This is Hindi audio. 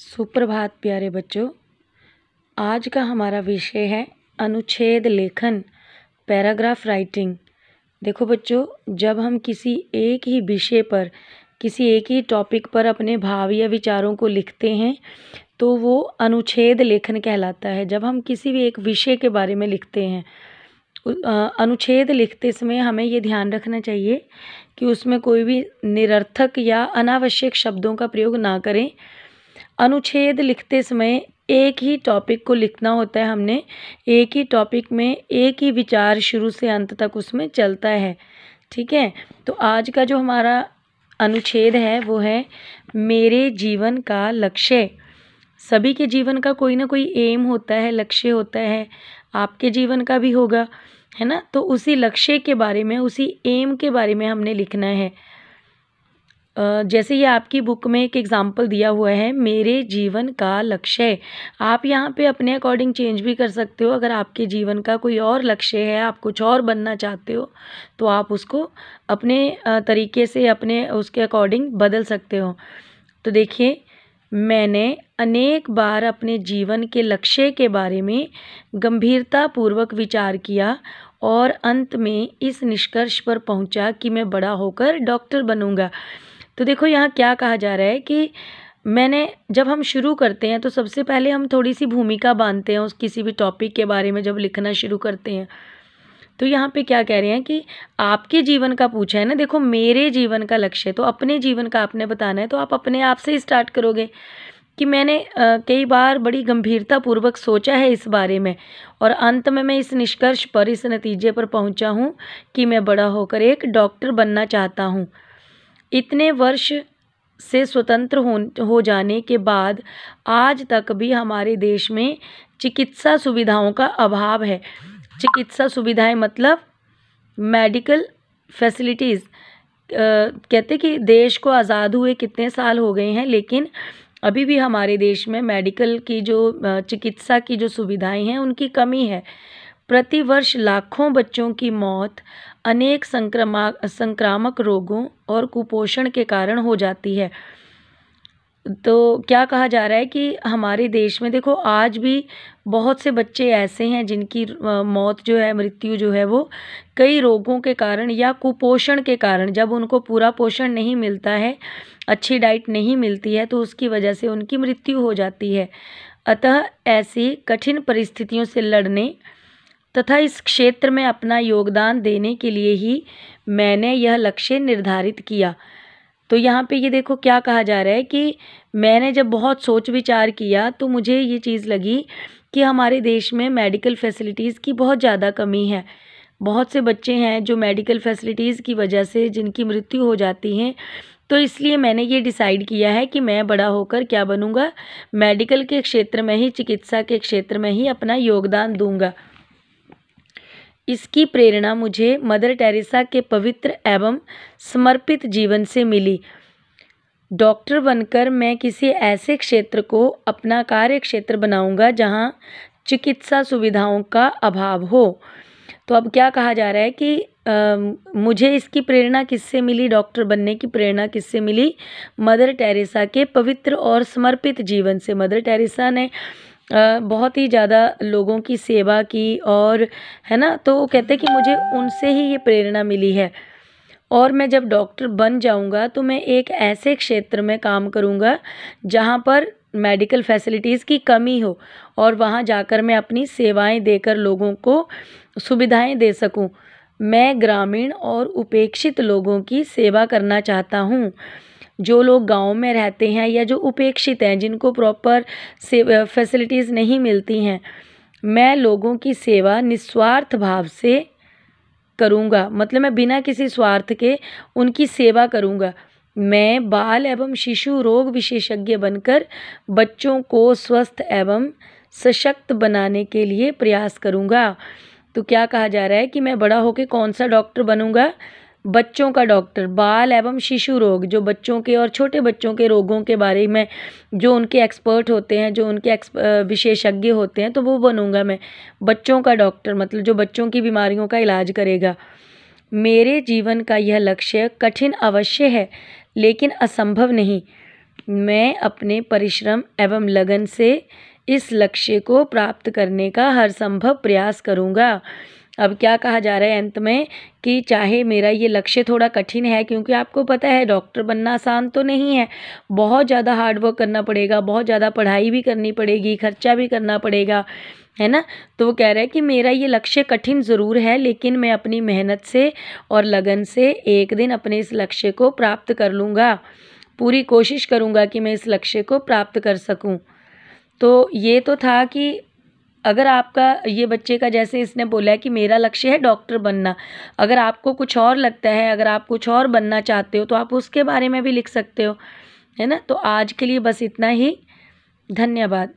सुप्रभात प्यारे बच्चों। आज का हमारा विषय है अनुच्छेद लेखन, पैराग्राफ राइटिंग। देखो बच्चों, जब हम किसी एक ही विषय पर, किसी एक ही टॉपिक पर अपने भाव या विचारों को लिखते हैं तो वो अनुच्छेद लेखन कहलाता है। जब हम किसी भी एक विषय के बारे में लिखते हैं, अनुच्छेद लिखते समय हमें ये ध्यान रखना चाहिए कि उसमें कोई भी निरर्थक या अनावश्यक शब्दों का प्रयोग ना करें। अनुच्छेद लिखते समय एक ही टॉपिक को लिखना होता है। हमने एक ही टॉपिक में एक ही विचार शुरू से अंत तक उसमें चलता है। ठीक है, तो आज का जो हमारा अनुच्छेद है वो है मेरे जीवन का लक्ष्य। सभी के जीवन का कोई ना कोई एम होता है, लक्ष्य होता है। आपके जीवन का भी होगा, है ना। तो उसी लक्ष्य के बारे में, उसी एम के बारे में हमने लिखना है। जैसे ये आपकी बुक में एक एग्जाम्पल दिया हुआ है, मेरे जीवन का लक्ष्य। आप यहाँ पे अपने अकॉर्डिंग चेंज भी कर सकते हो। अगर आपके जीवन का कोई और लक्ष्य है, आप कुछ और बनना चाहते हो, तो आप उसको अपने तरीके से, अपने उसके अकॉर्डिंग बदल सकते हो। तो देखिए, मैंने अनेक बार अपने जीवन के लक्ष्य के बारे में गंभीरतापूर्वक विचार किया और अंत में इस निष्कर्ष पर पहुँचा कि मैं बड़ा होकर डॉक्टर बनूँगा। तो देखो, यहाँ क्या कहा जा रहा है कि जब हम शुरू करते हैं तो सबसे पहले हम थोड़ी सी भूमिका बांधते हैं उस किसी भी टॉपिक के बारे में। जब लिखना शुरू करते हैं तो यहाँ पे क्या कह रहे हैं कि आपके जीवन का पूछा है ना। देखो, मेरे जीवन का लक्ष्य, तो अपने जीवन का आपने बताना है, तो आप अपने आप से ही स्टार्ट करोगे कि मैंने कई बार बड़ी गंभीरतापूर्वक सोचा है इस बारे में और अंत में मैं इस निष्कर्ष पर, इस नतीजे पर पहुँचा हूँ कि मैं बड़ा होकर एक डॉक्टर बनना चाहता हूँ। इतने वर्ष से स्वतंत्र हो जाने के बाद आज तक भी हमारे देश में चिकित्सा सुविधाओं का अभाव है। चिकित्सा सुविधाएं मतलब मेडिकल फैसिलिटीज़। कहते कि देश को आज़ाद हुए कितने साल हो गए हैं, लेकिन अभी भी हमारे देश में मेडिकल की जो चिकित्सा की जो सुविधाएं हैं उनकी कमी है। प्रतिवर्ष लाखों बच्चों की मौत अनेक संक्रामक रोगों और कुपोषण के कारण हो जाती है। तो क्या कहा जा रहा है कि हमारे देश में देखो, आज भी बहुत से बच्चे ऐसे हैं जिनकी मौत जो है, मृत्यु जो है, वो कई रोगों के कारण या कुपोषण के कारण, जब उनको पूरा पोषण नहीं मिलता है, अच्छी डाइट नहीं मिलती है, तो उसकी वजह से उनकी मृत्यु हो जाती है। अतः ऐसी कठिन परिस्थितियों से लड़ने तथा इस क्षेत्र में अपना योगदान देने के लिए ही मैंने यह लक्ष्य निर्धारित किया। तो यहाँ पे ये देखो क्या कहा जा रहा है कि मैंने जब बहुत सोच विचार किया तो मुझे ये चीज़ लगी कि हमारे देश में मेडिकल फैसिलिटीज़ की बहुत ज़्यादा कमी है। बहुत से बच्चे हैं जो मेडिकल फैसिलिटीज़ की वजह से जिनकी मृत्यु हो जाती है। तो इसलिए मैंने ये डिसाइड किया है कि मैं बड़ा होकर क्या बनूँगा, मेडिकल के क्षेत्र में ही, चिकित्सा के क्षेत्र में ही अपना योगदान दूँगा। इसकी प्रेरणा मुझे मदर टेरेसा के पवित्र एवं समर्पित जीवन से मिली। डॉक्टर बनकर मैं किसी ऐसे क्षेत्र को अपना कार्य क्षेत्र बनाऊंगा जहां चिकित्सा सुविधाओं का अभाव हो। तो अब क्या कहा जा रहा है कि मुझे इसकी प्रेरणा किससे मिली, डॉक्टर बनने की प्रेरणा किससे मिली? मदर टेरेसा के पवित्र और समर्पित जीवन से। मदर टेरेसा ने बहुत ही ज़्यादा लोगों की सेवा की, और है ना, तो वो कहते हैं कि मुझे उनसे ही ये प्रेरणा मिली है। और मैं जब डॉक्टर बन जाऊंगा तो मैं एक ऐसे क्षेत्र में काम करूंगा जहां पर मेडिकल फैसिलिटीज़ की कमी हो और वहां जाकर मैं अपनी सेवाएं देकर लोगों को सुविधाएं दे सकूं। मैं ग्रामीण और उपेक्षित लोगों की सेवा करना चाहता हूं। जो लोग गांव में रहते हैं या जो उपेक्षित हैं, जिनको प्रॉपर फैसिलिटीज़ नहीं मिलती हैं, मैं लोगों की सेवा निस्वार्थ भाव से करूंगा। मतलब मैं बिना किसी स्वार्थ के उनकी सेवा करूंगा। मैं बाल एवं शिशु रोग विशेषज्ञ बनकर बच्चों को स्वस्थ एवं सशक्त बनाने के लिए प्रयास करूंगा। तो क्या कहा जा रहा है कि मैं बड़ा होकर कौन सा डॉक्टर बनूंगा? बच्चों का डॉक्टर। बाल एवं शिशु रोग, जो बच्चों के और छोटे बच्चों के रोगों के बारे में जो उनके एक्सपर्ट होते हैं, जो उनके विशेषज्ञ होते हैं, तो वो बनूंगा मैं। बच्चों का डॉक्टर मतलब जो बच्चों की बीमारियों का इलाज करेगा। मेरे जीवन का यह लक्ष्य कठिन अवश्य है लेकिन असंभव नहीं। मैं अपने परिश्रम एवं लगन से इस लक्ष्य को प्राप्त करने का हर संभव प्रयास करूँगा। अब क्या कहा जा रहा है अंत में कि चाहे मेरा ये लक्ष्य थोड़ा कठिन है, क्योंकि आपको पता है डॉक्टर बनना आसान तो नहीं है, बहुत ज़्यादा हार्ड वर्क करना पड़ेगा, बहुत ज़्यादा पढ़ाई भी करनी पड़ेगी, खर्चा भी करना पड़ेगा, है ना। तो वो कह रहा है कि मेरा ये लक्ष्य कठिन ज़रूर है, लेकिन मैं अपनी मेहनत से और लगन से एक दिन अपने इस लक्ष्य को प्राप्त कर लूँगा। पूरी कोशिश करूँगा कि मैं इस लक्ष्य को प्राप्त कर सकूँ। तो ये तो था कि अगर आपका ये बच्चे का, जैसे इसने बोला है कि मेरा लक्ष्य है डॉक्टर बनना, अगर आपको कुछ और लगता है, अगर आप कुछ और बनना चाहते हो तो आप उसके बारे में भी लिख सकते हो, है ना। तो आज के लिए बस इतना ही। धन्यवाद।